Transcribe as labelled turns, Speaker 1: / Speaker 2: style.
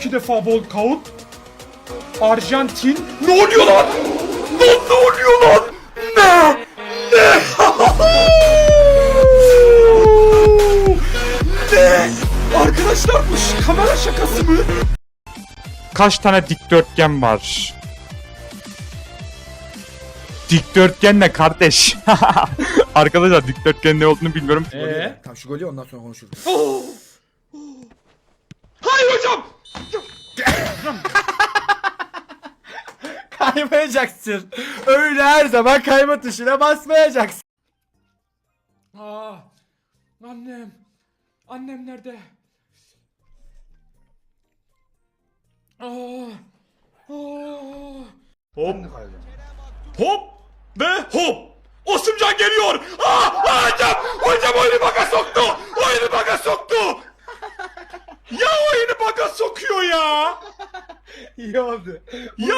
Speaker 1: 2 defa walkout. Arjantin. Ne oluyor lan? Ne oluyor lan? Ne? Ne? Arkadaşlar bu kamera şakası mı? Kaç tane dikdörtgen var? Dikdörtgen ne kardeş? Arkadaşlar dikdörtgen ne olduğunu bilmiyorum.
Speaker 2: Tamam şu golü ondan sonra konuşuruz.
Speaker 1: Hayır hocam.
Speaker 2: Kaymayacaksın. Öyle her zaman kayma tuşuna basmayacaksın.
Speaker 1: Annem. Annem nerede? Hop. Hop ve hop. Osumcan geliyor. Hocam. Hocam oyunu baka soktu. Oyunu baka soktu. Ya oyunu baka sokuyor ya.
Speaker 2: İyi oldu.
Speaker 1: Ya